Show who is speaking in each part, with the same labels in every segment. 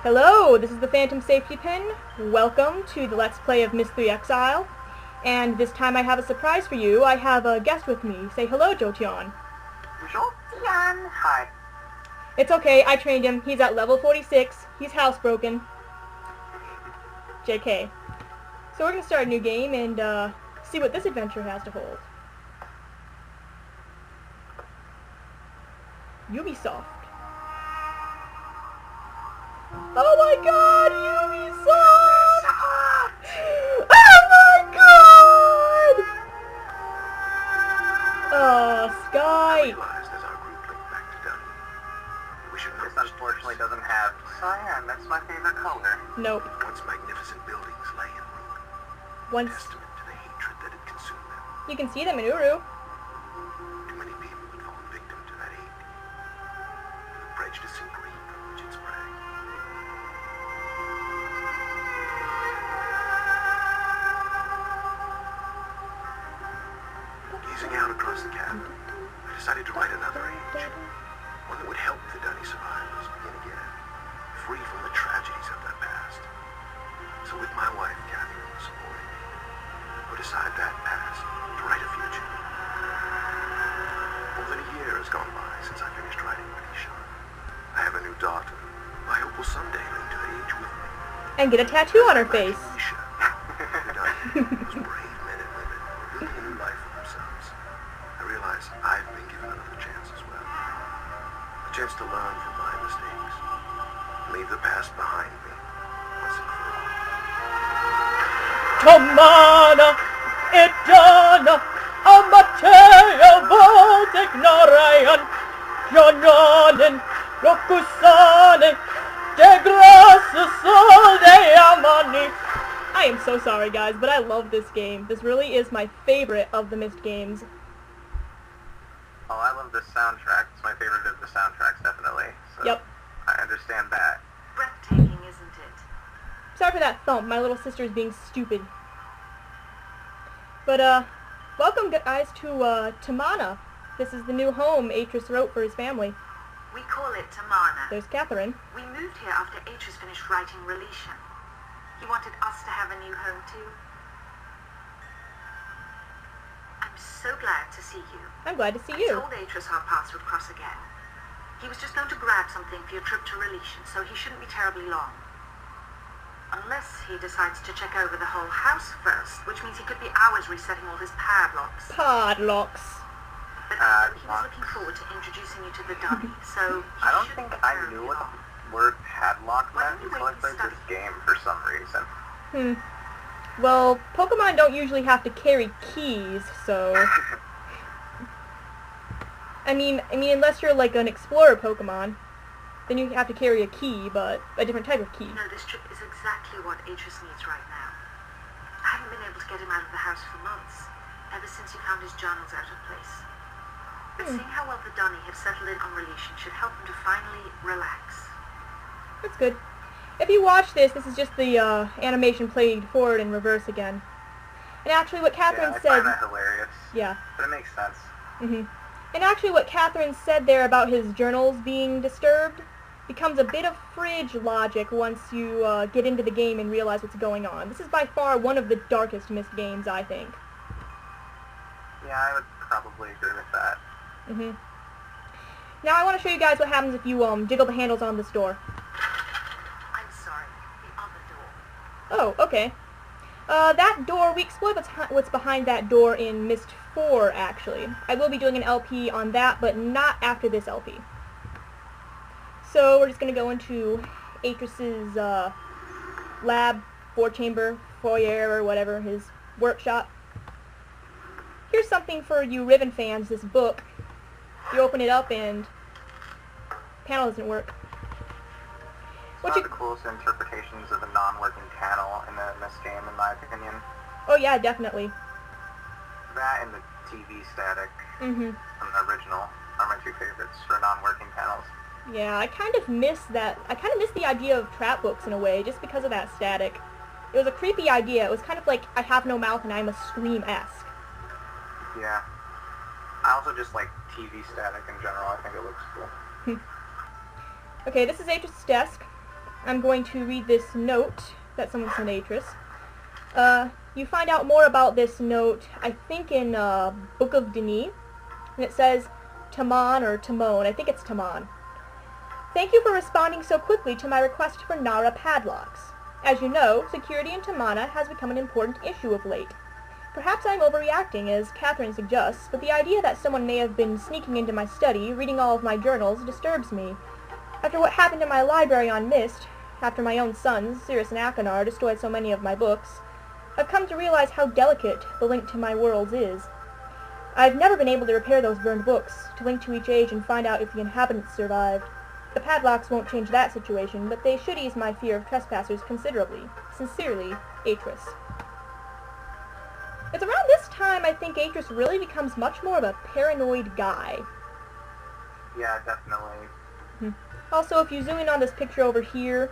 Speaker 1: Hello, this is the Phantom Safety Pin. Welcome to the Let's Play of Myst 3 Exile. And this time I have a surprise for you. I have a guest with me. Say hello, Jolteon.
Speaker 2: Jolteon! Hi.
Speaker 1: It's okay, I trained him. He's at level 46. He's housebroken. JK. So we're going to start a new game and see what this adventure has to hold. Ubisoft. Oh my god, Ubisoft! Oh my god! Oh, Sky!
Speaker 2: This unfortunately doesn't have cyan. That's my favorite color.
Speaker 1: Nope.
Speaker 3: Once magnificent buildings lay in ruin.
Speaker 1: Once
Speaker 3: Testament to the hatred that had consumed them.
Speaker 1: you can see them in Uru.
Speaker 3: Too many people had fallen victim to that hate. The prejudice and greed from which it sprang. Gazing out across the cavern, I decided to write another age. One that would help the Dunny survivors begin again, free from the tragedies of their past. So with my wife, Catherine, supporting me, I put aside that past to write a future. More than a year has gone by since I finished writing Felicia. I have a new daughter, who I hope will someday learn to age with me.
Speaker 1: And get a tattoo on her face.
Speaker 3: Felicia, the Dunny, those brave men and women who are building a new life for themselves. I realize I've been given another chance as well. A chance to learn from my mistakes. Leave the past behind me, once and for all.
Speaker 1: Tomana, Edana, Amatea, Voltegnorayan, Jononen, Rokusane, De Grasse Sol de Amani. I am so sorry, guys, but I love this game. This really is my favorite of the Myst games.
Speaker 2: Oh, I love this soundtrack. It's my favorite of the soundtracks, definitely. So
Speaker 1: Yep.
Speaker 2: I understand that.
Speaker 4: Breathtaking, isn't it?
Speaker 1: Sorry for that thump. My little sister is being stupid. But, welcome, guys, to, Tamana. This is the new home Atris wrote for his family.
Speaker 4: We call it Tamana.
Speaker 1: There's Catherine.
Speaker 4: We moved here after Atris finished writing Relation. He wanted us to have a new home, too. I'm so glad to see you.
Speaker 1: I'm glad to see
Speaker 4: I
Speaker 1: you.
Speaker 4: told Atris our paths would cross again. He was just going to grab something for your trip to Relation, so he shouldn't be terribly long. Unless he decides to check over the whole house first, which means he could be hours resetting all his padlocks.
Speaker 1: Padlocks.
Speaker 4: But he was looking forward to introducing you to the Dunny, so
Speaker 2: I don't
Speaker 4: shouldn't
Speaker 2: think
Speaker 4: be
Speaker 2: I
Speaker 4: terribly
Speaker 2: knew what
Speaker 4: long.
Speaker 2: the word padlock
Speaker 4: Why
Speaker 2: meant
Speaker 4: don't you
Speaker 2: until I
Speaker 4: wait and
Speaker 2: played this
Speaker 4: study?
Speaker 2: game for some reason.
Speaker 1: Well, Pokemon don't usually have to carry keys, so... I mean, unless you're like an explorer Pokemon, then you have to carry a key, but a different type of key.
Speaker 4: No, this trip is exactly what Atris needs right now. I haven't been able to get him out of the house for months, ever since he found his journals out of place. But seeing how well the Dunny have settled in on Relation should help him to finally relax.
Speaker 1: That's good. If you watch this is just the animation played forward and reverse again. And actually what Catherine
Speaker 2: I
Speaker 1: said...
Speaker 2: find that hilarious.
Speaker 1: Yeah.
Speaker 2: But it makes sense.
Speaker 1: And actually what Catherine said there about his journals being disturbed becomes a bit of fridge logic once you get into the game and realize what's going on. This is by far one of the darkest Myst games, I think.
Speaker 2: Yeah, I would probably agree with that.
Speaker 1: Now I want to show you guys what happens if you jiggle the handles on this door.
Speaker 4: I'm sorry, the other door.
Speaker 1: Oh, okay. That door, we explored what's behind that door in Myst 4, actually. I will be doing an LP on that, but not after this LP. So we're just going to go into Atris's lab, four-chamber, foyer, or whatever, his workshop. Here's something for you Riven fans, this book. You open it up and panel doesn't work.
Speaker 2: It's one of the coolest interpretations of a non-working panel in the Myst game, in my opinion.
Speaker 1: Oh yeah, definitely.
Speaker 2: That and the TV static from the original are my two favorites for non-working panels.
Speaker 1: Yeah, I kind of miss that. I kind of miss the idea of trap books in a way, just because of that static. It was a creepy idea. It was kind of like I have no mouth and I must scream-esque.
Speaker 2: Yeah. I also just like TV static in general. I think it looks cool.
Speaker 1: Okay, this is Atris' desk. I'm going to read this note that someone sent Atris. You find out more about this note, I think, in Book of Denis, and it says, Tamon or Timon, I think it's Tamon. Thank you for responding so quickly to my request for Nara padlocks. As you know, security in Tamana has become an important issue of late. Perhaps I'm overreacting, as Catherine suggests, but the idea that someone may have been sneaking into my study, reading all of my journals, disturbs me. After what happened in my library on Myst, after my own sons, Cirrus and Akanar, destroyed so many of my books, I've come to realize how delicate the link to my worlds is. I've never been able to repair those burned books, to link to each age and find out if the inhabitants survived. The padlocks won't change that situation, but they should ease my fear of trespassers considerably. Sincerely, Atris. It's around this time I think Atris really becomes much more of a paranoid guy.
Speaker 2: Yeah, definitely.
Speaker 1: Also, if you zoom in on this picture over here,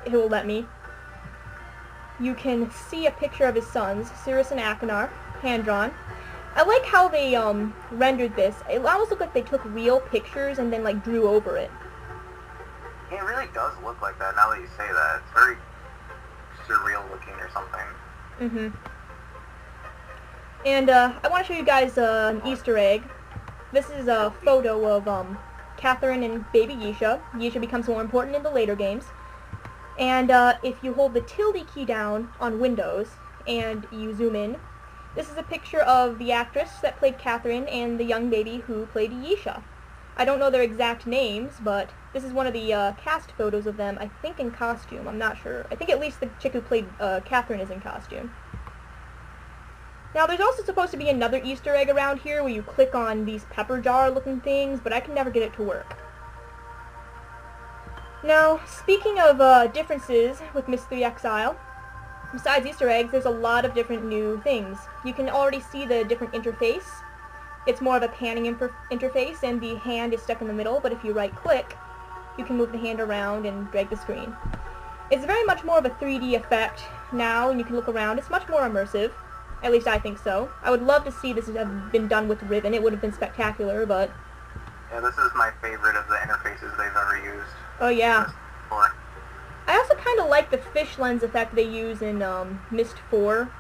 Speaker 1: it will let me. You can see a picture of his sons, Cirrus and Akanar, hand-drawn. I like how they rendered this. It almost looked like they took real pictures and then like drew over it.
Speaker 2: It really does look like that now that you say that. It's very surreal looking or something.
Speaker 1: And I want to show you guys an Easter egg. This is a photo of Catherine and baby Yisha. Yisha becomes more important in the later games. And if you hold the tilde key down on Windows and you zoom in, this is a picture of the actress that played Catherine and the young baby who played Yisha. I don't know their exact names, but this is one of the cast photos of them, I think in costume. I'm not sure. I think at least the chick who played Catherine is in costume. Now, there's also supposed to be another Easter egg around here where you click on these pepper jar looking things, but I can never get it to work. Now, speaking of differences with Myst 3 Exile, besides Easter eggs, there's a lot of different new things. You can already see the different interface. It's more of a panning interface, and the hand is stuck in the middle, but if you right-click, you can move the hand around and drag the screen. It's very much more of a 3D effect now, and you can look around. It's much more immersive. At least I think so. I would love to see this have been done with Ribbon. It would have been spectacular, but...
Speaker 2: Yeah, this is my favorite of the interfaces they've ever used.
Speaker 1: Oh, yeah. I also kind of like the fish lens effect they use in Myst 4.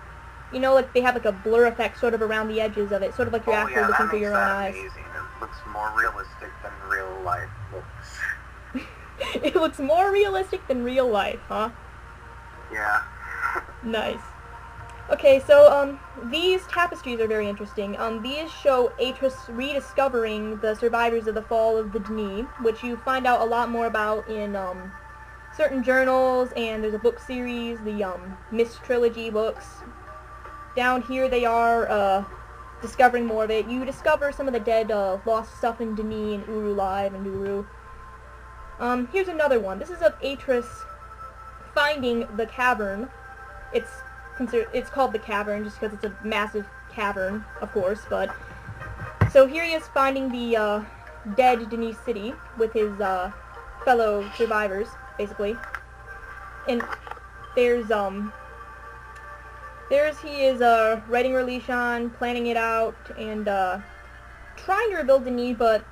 Speaker 1: You know, like they have like a blur effect sort of around the edges of it, sort of like you're actually looking through your own eyes.
Speaker 2: Amazing. It looks more realistic than real life looks.
Speaker 1: It looks more realistic than real life, huh?
Speaker 2: Yeah.
Speaker 1: Nice. Okay, so these tapestries are very interesting. These show Atris rediscovering the survivors of the fall of the Denis, which you find out a lot more about in certain journals, and there's a book series, the Myst trilogy books. Down here they are discovering more of it. You discover some of the dead lost stuff in Denis and Uru Live and Uru. Here's another one. This is of Atris finding the cavern. It's called the cavern just because it's a massive cavern, of course, but... So here he is finding the dead Denis city with his fellow survivors, basically. And there's he is writing Relishan, planning it out, and trying to rebuild Denis, but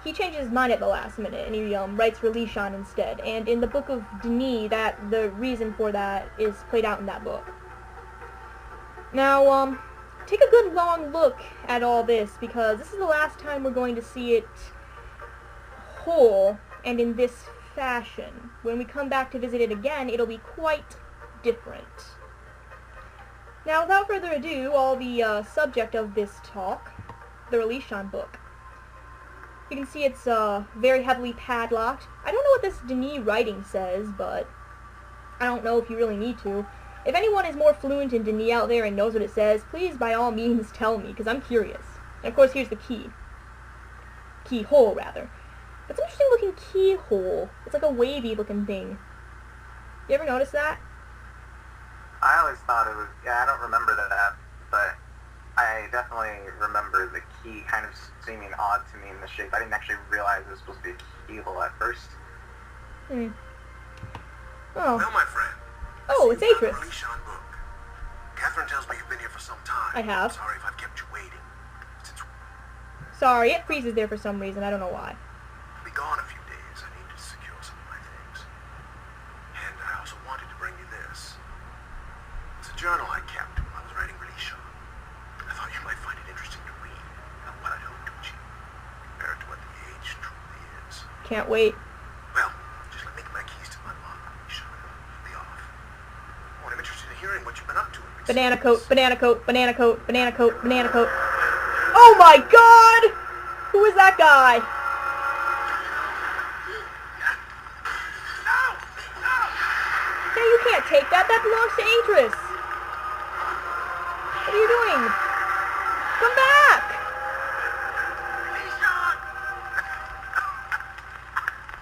Speaker 1: he changes his mind at the last minute, and he writes Relishan instead. And in the Book of Denis, the reason for that is played out in that book. Now, take a good long look at all this, because this is the last time we're going to see it whole and in this fashion. When we come back to visit it again, it'll be quite different. Now, without further ado, all the subject of this talk, the Relishan book. You can see it's very heavily padlocked. I don't know what this Denis writing says, but I don't know if you really need to. If anyone is more fluent in Denis out there and knows what it says, please by all means tell me, because I'm curious. And of course, here's the key. Keyhole, rather. It's an interesting looking keyhole. It's like a wavy looking thing. You ever notice that?
Speaker 2: I always thought it was... Yeah, I don't remember that, but I definitely remember the key kind of seeming odd to me in the shape. I didn't actually realize it was supposed to be a keyhole at first.
Speaker 1: Oh.
Speaker 3: Well, my friend.
Speaker 1: Oh, it's Atris.
Speaker 3: Catherine tells me you've been here for some time.
Speaker 1: I have.
Speaker 3: Sorry if I've kept you waiting.
Speaker 1: Sorry, it freezes there for some reason. I don't know why.
Speaker 3: I'll be gone a few days. I need to secure some of my things.
Speaker 1: Can't wait.
Speaker 3: Well, just let me get my keys to unlock. Show it off. Well, I'm interested in hearing what you've been up to.
Speaker 1: Banana coat, banana coat, banana coat, banana coat, banana coat. Oh my god! Who is that guy? Hey, you can't take that. That belongs to Adris. What are you doing? Come back!